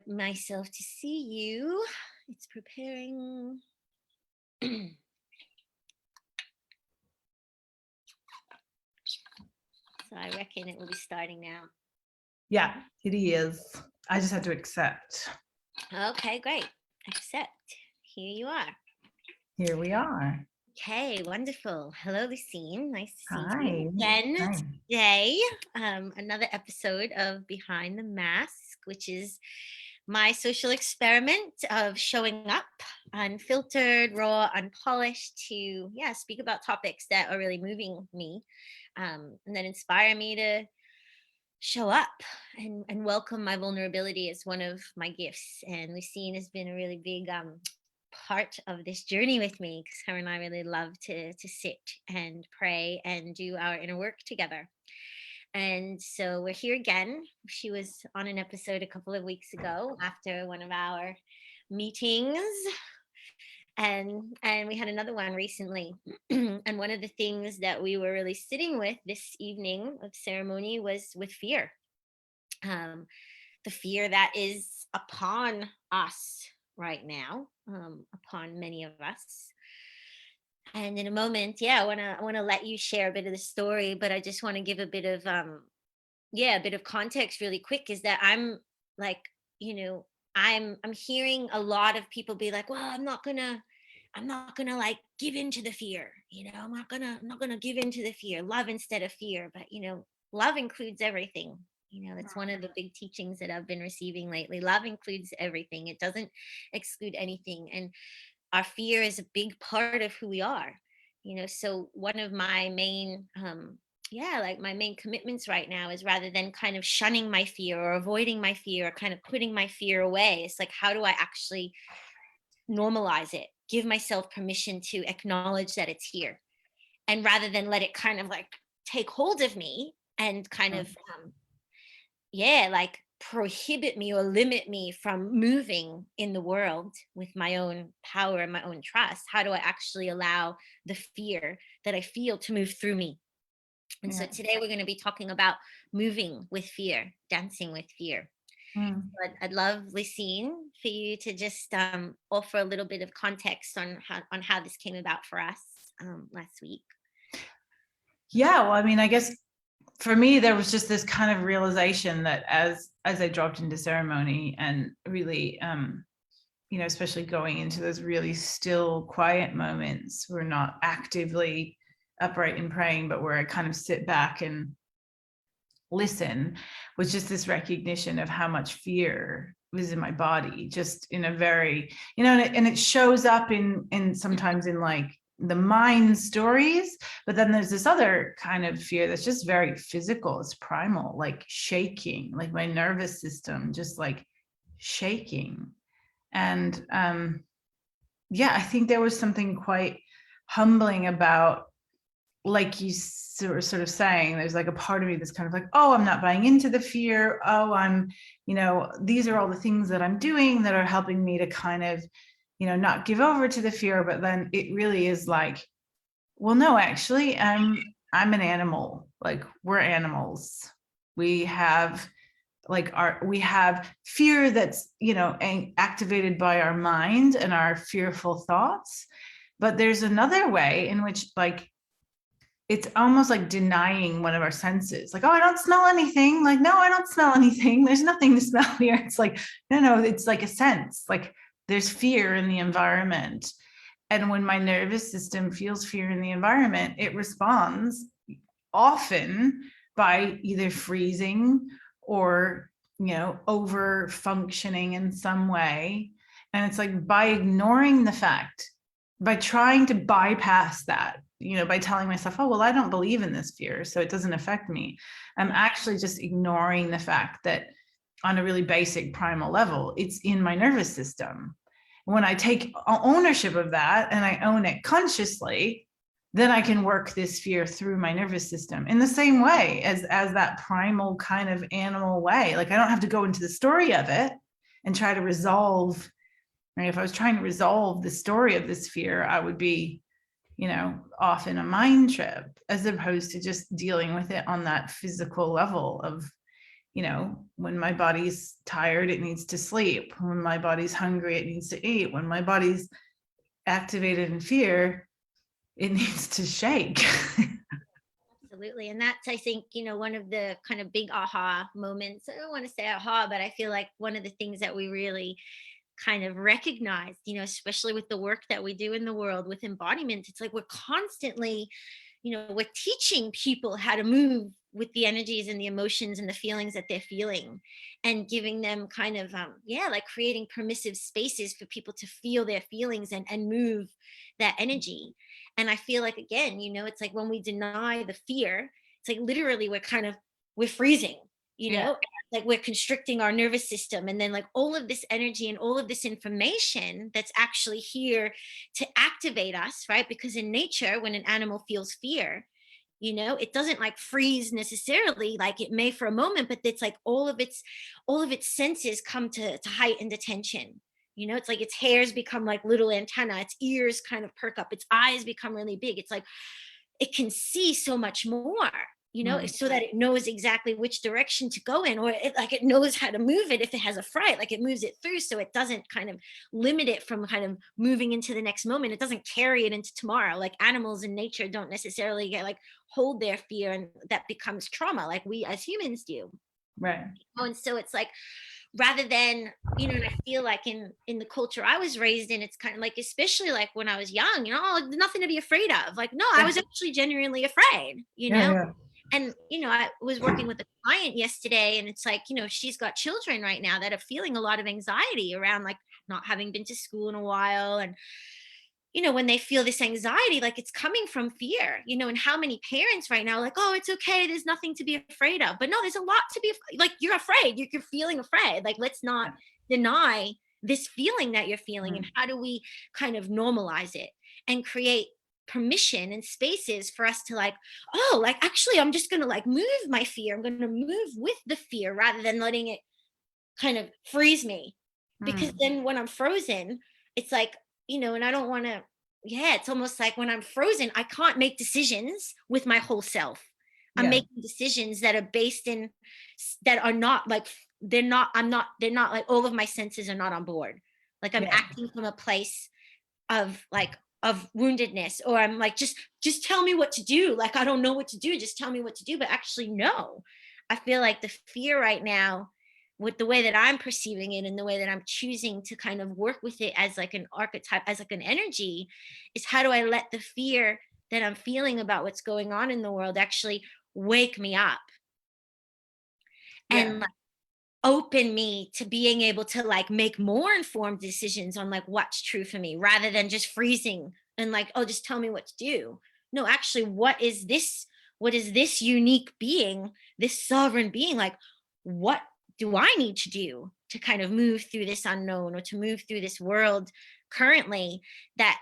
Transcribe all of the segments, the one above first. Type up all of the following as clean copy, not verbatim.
myself to see you. It's preparing. So I reckon it will be starting now. Yeah, it is. I just had to accept. Okay, great. Accept. Here you are. Here we are. Okay, wonderful. Hello, Lucine. Nice to see Hi. you again Hi. today. Another episode of Behind the Mask, which is my social experiment of showing up unfiltered, raw, unpolished to, speak about topics that are really moving me and that inspire me to show up and welcome my vulnerability as one of my gifts. And Lucine has been a really big part of this journey with me because her and I really love to sit and pray and do our inner work together. And so we're here again. She was on an episode a couple of weeks ago after one of our meetings. And we had another one recently. And one of the things that we were really sitting with this evening of ceremony was with fear. The fear that is upon us right now, upon many of us. And in a moment, I want to let you share a bit of the story, but I just want to give a bit of a bit of context really quick. Is that I'm like, I'm hearing a lot of people be like, well, I'm not gonna like give into the fear. I'm not gonna give into the fear. Love instead of fear. But love includes everything. That's one of the big teachings that I've been receiving lately. Love includes everything. It doesn't exclude anything. And our fear is a big part of who we are. So one of my main my main commitments right now is, rather than kind of shunning my fear or avoiding my fear or kind of putting my fear away, it's like, how do I actually normalize it, give myself permission to acknowledge that it's here, and rather than let it kind of like take hold of me and kind of like prohibit me or limit me from moving in the world with my own power and my own trust. How do I actually allow the fear that I feel to move through me? And so today we're going to be talking about moving with fear, dancing with fear. But I'd love, Lucine, for you to just offer a little bit of context on how this came about for us last week. Yeah, well, I mean, I guess for me, there was just this kind of realization that as I dropped into ceremony and really, especially going into those really still, quiet moments, we're not actively upright and praying, but where I kind of sit back and listen, was just this recognition of how much fear was in my body, just in a very, and it shows up in sometimes in like the mind stories, but then there's this other kind of fear that's just very physical. It's primal, like shaking, like my nervous system just like shaking. And I think there was something quite humbling about, like you sort of saying, there's like a part of me that's kind of like, oh, I'm not buying into the fear. Oh, I'm, these are all the things that I'm doing that are helping me to kind of, not give over to the fear. But then it really is like, well, no, actually, I'm an animal. Like, we're animals. We have we have fear that's, activated by our mind and our fearful thoughts. But there's another way in which, like, it's almost like denying one of our senses. Like, oh, I don't smell anything. Like, no, I don't smell anything. There's nothing to smell here. It's like, no, it's like a sense. Like, there's fear in the environment. And when my nervous system feels fear in the environment, it responds often by either freezing or, over functioning in some way. And it's like, by ignoring the fact, by trying to bypass that, by telling myself, oh, well, I don't believe in this fear, so it doesn't affect me, I'm actually just ignoring the fact that on a really basic primal level, it's in my nervous system. When I take ownership of that and I own it consciously, then I can work this fear through my nervous system in the same way as that primal kind of animal way. Like, I don't have to go into the story of it and try to resolve. Right? If I was trying to resolve the story of this fear, I would be, off in a mind trip, as opposed to just dealing with it on that physical level of, when my body's tired, it needs to sleep. When my body's hungry, it needs to eat. When my body's activated in fear, it needs to shake. Absolutely. And that's, I think, one of the kind of big aha moments. I don't want to say aha, but I feel like one of the things that we really kind of recognize, especially with the work that we do in the world with embodiment, it's like we're constantly, we're teaching people how to move with the energies and the emotions and the feelings that they're feeling, and giving them kind of like creating permissive spaces for people to feel their feelings and move that energy. And I feel like, again, it's like when we deny the fear, it's like literally we're freezing, you Yeah. know like we're constricting our nervous system, and then like all of this energy and all of this information that's actually here to activate us, right? Because in nature, when an animal feels fear, it doesn't like freeze necessarily, like it may for a moment, but it's like all of its senses come to heightened attention. It's like its hairs become like little antenna, its ears kind of perk up, its eyes become really big. It's like it can see so much more, Mm. so that it knows exactly which direction to go in, or it knows how to move it if it has a fright, like it moves it through, so it doesn't kind of limit it from kind of moving into the next moment. It doesn't carry it into tomorrow. Like animals in nature don't necessarily get like hold their fear and that becomes trauma like we as humans do. Right. And so it's like, rather than, and I feel like in the culture I was raised in, it's kind of like, especially like when I was young, oh, nothing to be afraid of. Like, no, I Yeah. was actually genuinely afraid, Yeah. Yeah. and I was working with a client yesterday, and it's like, she's got children right now that are feeling a lot of anxiety around like not having been to school in a while. And when they feel this anxiety, like it's coming from fear, and how many parents right now are like, oh, it's okay, there's nothing to be afraid of. But no, there's a lot to be like, you're afraid, you're feeling afraid. Like, let's not deny this feeling that you're feeling. And Mm. how do we kind of normalize it and create permission and spaces for us to like, oh, like actually I'm just gonna like move my fear, I'm gonna move with the fear rather than letting it kind of freeze me. Because Mm. then when I'm frozen, it's like, and I don't want to, yeah, it's almost like when I'm frozen, I can't make decisions with my whole self. I'm Yeah. making decisions that are based in, that are not like, they're not like all of my senses are not on board. Like I'm Yeah. acting from a place of woundedness, or I'm like, just tell me what to do. Like, I don't know what to do. Just tell me what to do. But actually, no, I feel like the fear right now, with the way that I'm perceiving it and the way that I'm choosing to kind of work with it as like an archetype, as like an energy, is how do I let the fear that I'm feeling about what's going on in the world actually wake me up Yeah. and like open me to being able to like make more informed decisions on like what's true for me, rather than just freezing and like, oh, just tell me what to do. No, actually, what is this unique being, this sovereign being, like, what do I need to do to kind of move through this unknown, or to move through this world currently that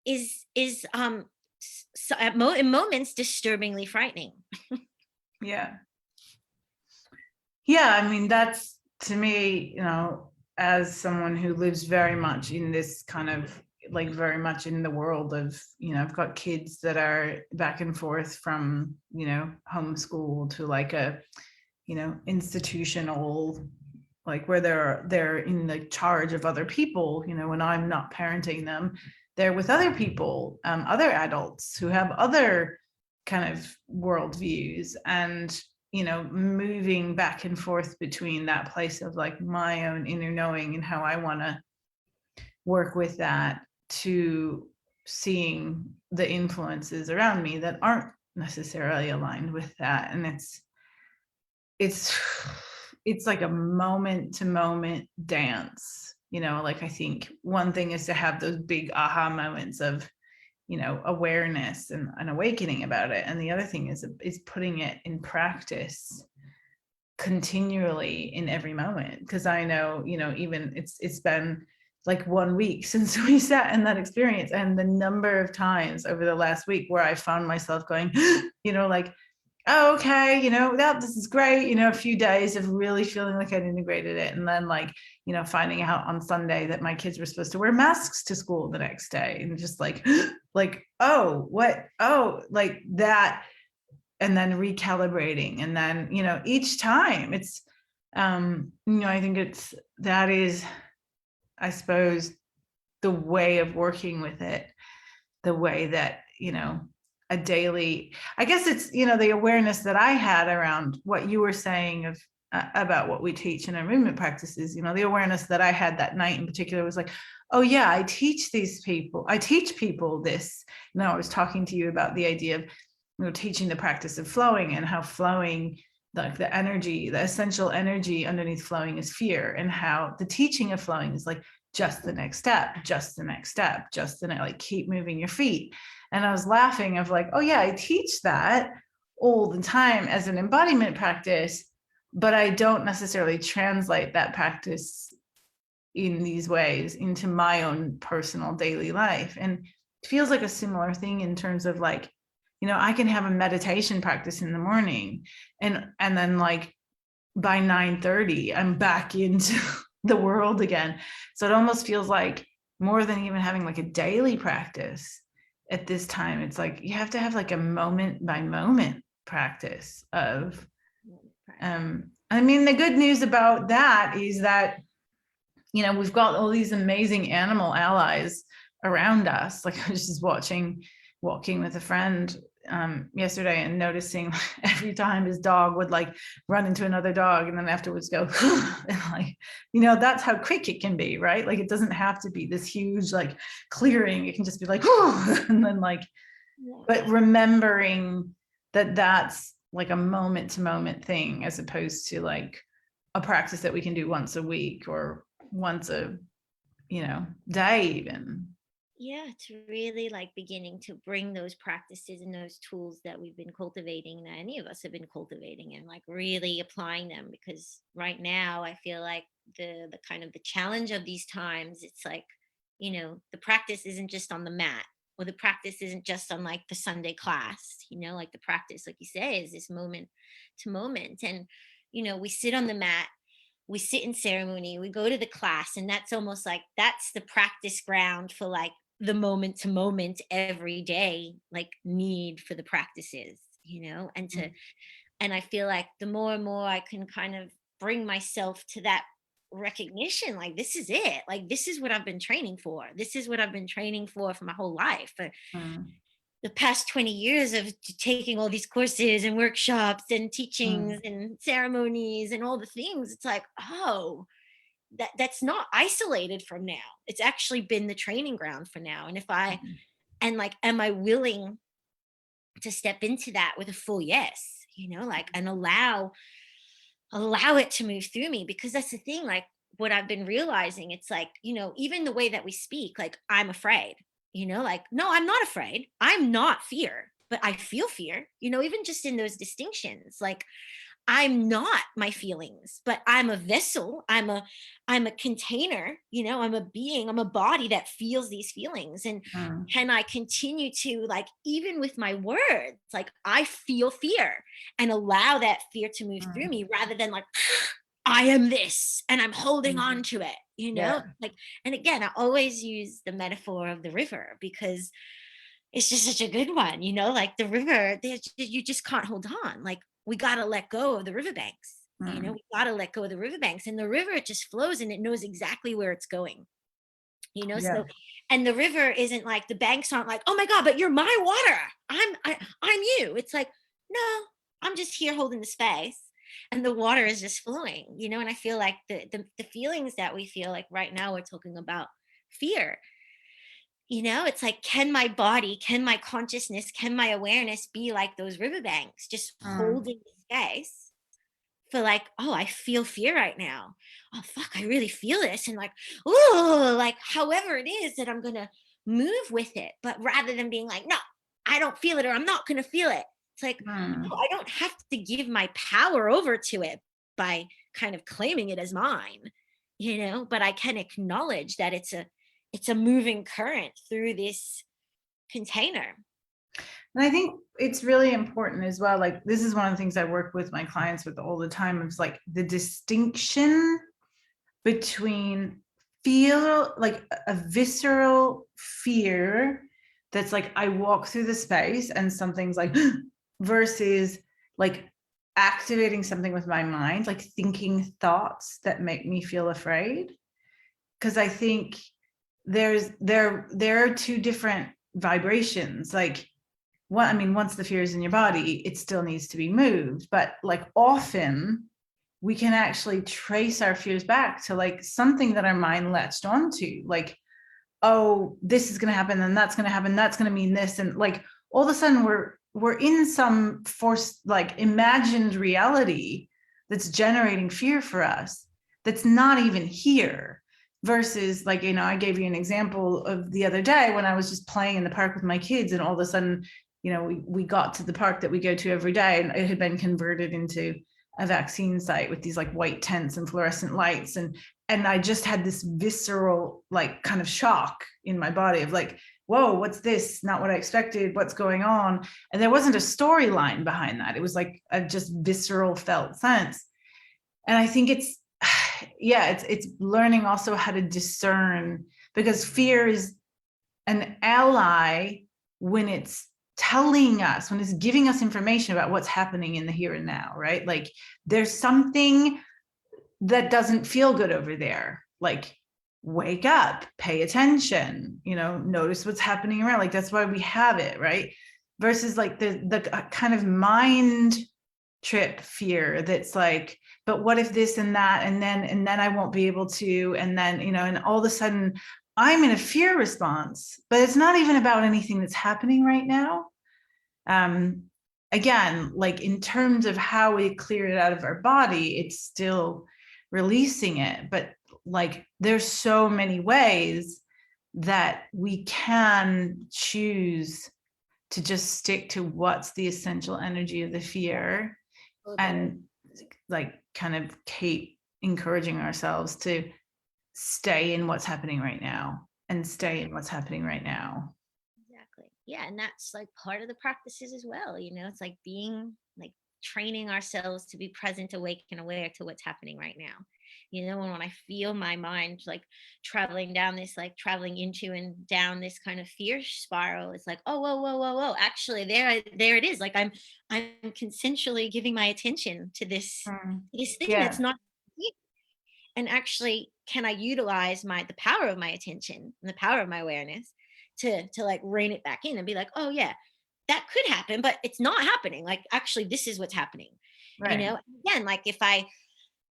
is in moments disturbingly frightening. Yeah. Yeah. I mean, that's, to me, as someone who lives very much in this kind of like very much in the world of, I've got kids that are back and forth from, homeschool to like a, institutional, like where they're in the charge of other people, when I'm not parenting them, they're with other people, other adults who have other kind of worldviews, and moving back and forth between that place of like my own inner knowing and how I want to work with that, to seeing the influences around me that aren't necessarily aligned with that. And it's it's like a moment to moment dance, like I think one thing is to have those big aha moments of awareness and awakening about it, and the other thing is putting it in practice continually in every moment. Because I know, even it's been like 1 week since we sat in that experience, and the number of times over the last week where I found myself going like, oh, okay, that this is great, a few days of really feeling like I'd integrated it. And then like, finding out on Sunday that my kids were supposed to wear masks to school the next day, and just like, like, oh, what? Oh, like that. and then recalibrating, and then, you know, each time it's, you know, I think that is, I suppose, the way of working with it, the way that, you know, a daily, I guess it's, you know, the awareness that I had around what you were saying of about what we teach in our movement practices, you know, the awareness that I had that night in particular was like, oh yeah, I teach people this. You know, I was talking to you about the idea of, you know, teaching the practice of flowing, and how flowing, like the energy, the essential energy underneath flowing is fear, and how the teaching of flowing is like just the next step, just the next step, just the next, like keep moving your feet. And I was laughing of like, oh yeah, I teach that all the time as an embodiment practice, but I don't necessarily translate that practice in these ways into my own personal daily life. And it feels like a similar thing in terms of like, you know, I can have a meditation practice in the morning, and then like by 9:30 I'm back into the world again. So it almost feels like more than even having like a daily practice at this time, it's like you have to have like a moment by moment practice of, I mean, the good news about that is that, you know, we've got all these amazing animal allies around us. Like I was just walking with a friend yesterday, and noticing every time his dog would like run into another dog and then afterwards go and like, you know, that's how quick it can be, right? Like it doesn't have to be this huge like clearing, it can just be like and then like, but remembering that that's like a moment to moment thing, as opposed to like a practice that we can do once a week or once a, you know, day even. Yeah, it's really like beginning to bring those practices and those tools that we've been cultivating, that any of us have been cultivating, and like really applying them. Because right now I feel like the kind of the challenge of these times, it's like, you know, the practice isn't just on the mat, or the practice isn't just on like the Sunday class, you know, like the practice, like you say, is this moment to moment. And, you know, we sit on the mat, we sit in ceremony, we go to the class, and that's almost like that's the practice ground for like the moment to moment every day, like need for the practices, you know. And to, and I feel like the more and more I can kind of bring myself to that recognition, like this is it, like this is what I've been training for, this is what I've been training for my whole life, for Mm, the past 20 years of taking all these courses and workshops and teachings mm, and ceremonies and all the things. It's like, oh, that's not isolated from now. It's actually been the training ground for now. And if I, mm, and like, am I willing to step into that with a full yes, you know, like, and allow it to move through me? Because that's the thing, like what I've been realizing, it's like, you know, even the way that we speak, like I'm afraid, you know, like, no, I'm not afraid. I'm not fear, but I feel fear, you know, even just in those distinctions, like I'm not my feelings, but I'm a vessel. I'm a container, you know, I'm a being, I'm a body that feels these feelings. And mm, can I continue to, like, even with my words, like I feel fear, and allow that fear to move through mm, me, rather than like I am this and I'm holding mm. on to it, you know? Yeah. Like, and again, I always use the metaphor of the river, because it's just such a good one, you know, like the river, you just can't hold on. Like we got to let go of the riverbanks. You know, Mm, we got to let go of the riverbanks, and the river, it just flows and it knows exactly where it's going, you know? yeah. So, and the river isn't like, the banks aren't like, oh my God, but you're my water. I'm you. It's like, no, I'm just here holding the space, and the water is just flowing, you know? And I feel like the feelings that we feel like right now, we're talking about fear. You know, it's like, can my body, can my consciousness, can my awareness be like those riverbanks, just Mm, holding the space for like, oh, I feel fear right now. Oh, fuck, I really feel this. And like, oh, like however it is that I'm going to move with it. But rather than being like, no, I don't feel it, or I'm not going to feel it. It's like, no, mm. I don't have to give my power over to it by kind of claiming it as mine, you know, but I can acknowledge that it's a moving current through this container. And I think it's really important as well. Like this is one of the things I work with my clients with all the time. It's like the distinction between feel like a visceral fear that's like I walk through the space and something's like versus like activating something with my mind, like thinking thoughts that make me feel afraid. Because I think there are two different vibrations. Like, I mean, once the fear is in your body, it still needs to be moved. But like often we can actually trace our fears back to like something that our mind latched onto, like, oh, this is going to happen, and that's going to happen, that's going to mean this, and like all of a sudden we're in some forced, like imagined reality that's generating fear for us, that's not even here. Versus, like, you know, I gave you an example of the other day when I was just playing in the park with my kids, and all of a sudden, you know, we got to the park that we go to every day, and it had been converted into a vaccine site with these like white tents and fluorescent lights, and I just had this visceral like kind of shock in my body of like, whoa, what's this? Not what I expected. What's going on? And there wasn't a storyline behind that. It was like a just visceral felt sense. And I think it's, yeah, it's learning also how to discern, because fear is an ally when it's telling us, when it's giving us information about what's happening in the here and now, right? Like there's something that doesn't feel good over there. Like, wake up, pay attention, you know, notice what's happening around. Like that's why we have it, right? Versus like the kind of mind trip fear that's like, but what if this and that, and then I won't be able to, and then, you know, and all of a sudden I'm in a fear response, but it's not even about anything that's happening right now. Again, like in terms of how we clear it out of our body, it's still releasing it, but like there's so many ways that we can choose to just stick to what's the essential energy of the fear, and like kind of keep encouraging ourselves to stay in what's happening right now, and stay in what's happening right now. Exactly. Yeah. And that's like part of the practices as well. You know, it's like being like training ourselves to be present, awake, and aware to what's happening right now. You know, and when I feel my mind like traveling down this, like traveling into and down this kind of fear spiral, it's like, oh, whoa, whoa, whoa, whoa. Actually, there it is. Like I'm consensually giving my attention to this thing that's Yeah, not here. And actually, can I utilize the power of my attention and the power of my awareness to like rein it back in and be like, oh yeah, that could happen, but it's not happening. Like actually, this is what's happening. You right. know, again, like if I,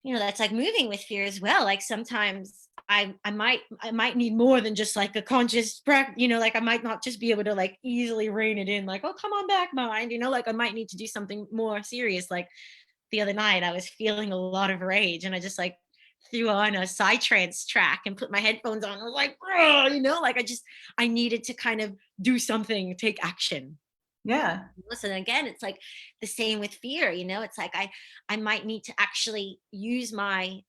you know, that's like moving with fear as well. Like sometimes I might need more than just like a conscious practice, you know, like I might not just be able to like easily rein it in, like, oh come on back, mind, you know, like I might need to do something more serious. Like the other night I was feeling a lot of rage and I just like threw on a psytrance track and put my headphones on. I was like, "Grr," you know, like I needed to kind of do something, take action. Yeah, Listen, again, it's like the same with fear, you know, it's like I might need to actually use my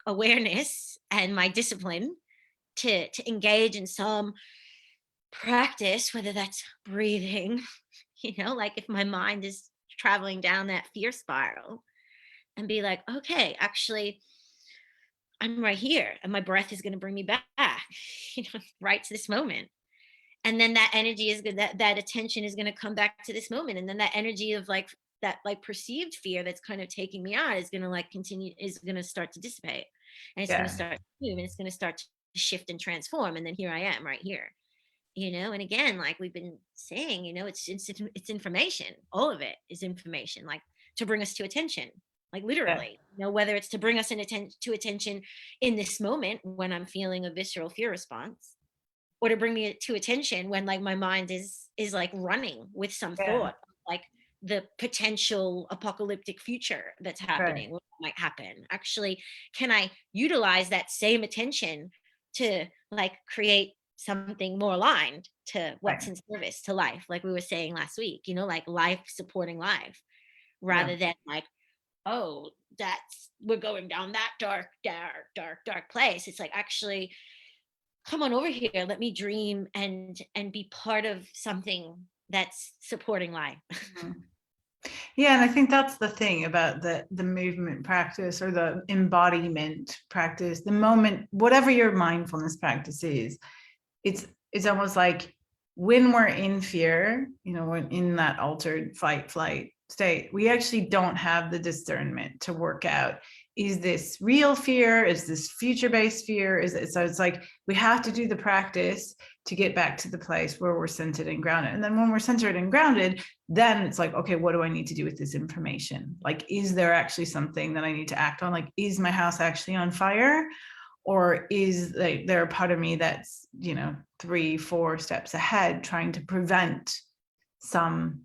awareness and my discipline to engage in some practice, whether that's breathing, you know, like if my mind is traveling down that fear spiral and be like, okay, actually, I'm right here and my breath is going to bring me back, you know, right to this moment. And then that energy is good. That attention is going to come back to this moment. And then that energy of like that like perceived fear that's kind of taking me on is going to like continue, is going to start to dissipate, and it's going to yeah, start to move, and it's going to start to shift and transform. And then here I am right here, you know. And again, like we've been saying, you know, it's information. All of it is information, like to bring us to attention, like yeah, literally, you know, whether it's to bring us to attention in this moment when I'm feeling a visceral fear response, or to bring me to attention when like my mind is like running with some yeah, thought like the potential apocalyptic future that's right, happening, what might happen. Actually, can I utilize that same attention to like create something more aligned to what's right. in service to life, like we were saying last week, you know, like life supporting life, Yeah, rather than like, oh, that's we're going down that dark place. It's like, actually, come on over here, let me dream and be part of something that's supporting life. mhm. Yeah, and I think that's the thing about the movement practice or the embodiment practice. The moment, whatever your mindfulness practice is, it's almost like when we're in fear, we're in that altered fight flight state, we actually don't have the discernment to work out, is this real fear, is this future-based fear, so it's like we have to do the practice to get back to the place where we're centered and grounded. And then when we're centered and grounded, then it's like, okay, what do I need to do with this information? Like, is there actually something that I need to act on? Like, is my house actually on fire? Or is there a part of me that's 3-4 steps ahead, trying to prevent some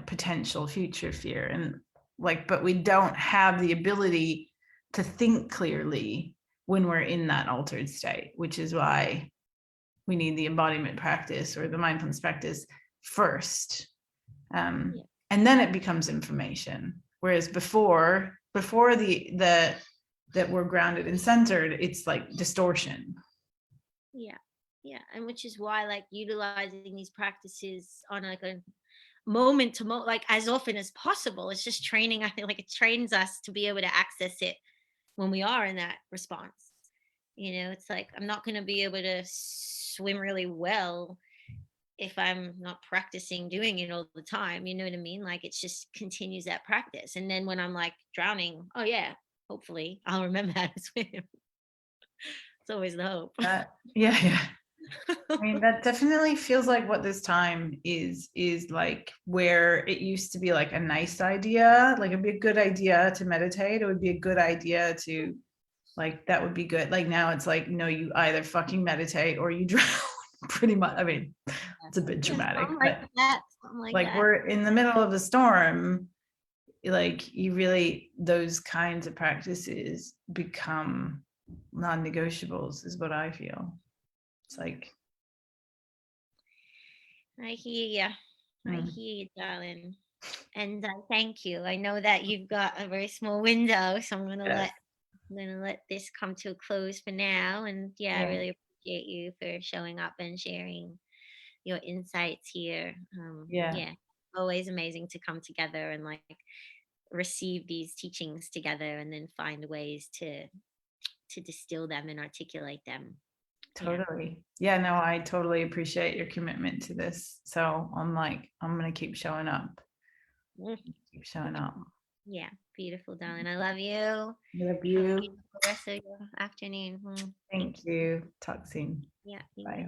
potential future fear? And but we don't have the ability to think clearly when we're in that altered state, which is why we need the embodiment practice or the mindfulness practice first, and then it becomes information. Whereas before the that we're grounded and centered, it's like distortion. Yeah, and which is why like utilizing these practices on like a moment to moment, like as often as possible, it's just training. I feel like it trains us to be able to access it when we are in that response. It's like I'm not going to be able to swim really well if I'm not practicing doing it all the time. You know what I mean? Like it just continues that practice. And then when I'm like drowning, oh yeah, hopefully I'll remember how to swim. It's always the hope. Yeah. I mean, that definitely feels like what this time is like, where it used to be like a nice idea, like it'd be a good idea to meditate. It would be a good idea to like, that would be good. Like now it's like, no, you either fucking meditate or you drown. Pretty much. I mean, it's a bit dramatic, but like we're in the middle of a storm. Like you really, those kinds of practices become non-negotiables, is what I feel. It's like, I hear you. I hear you, darling. And thank you. I know that you've got a very small window, so I'm gonna let this come to a close for now. And I really appreciate you for showing up and sharing your insights here. Always amazing to come together and like receive these teachings together and then find ways to distill them and articulate them. Totally. Yeah, no, I totally appreciate your commitment to this. So I'm gonna keep showing up. Keep showing up. Yeah, beautiful, darling. I love you. Love you. Have a beautiful rest of your afternoon. Thank you. Talk soon. Yeah, Bye.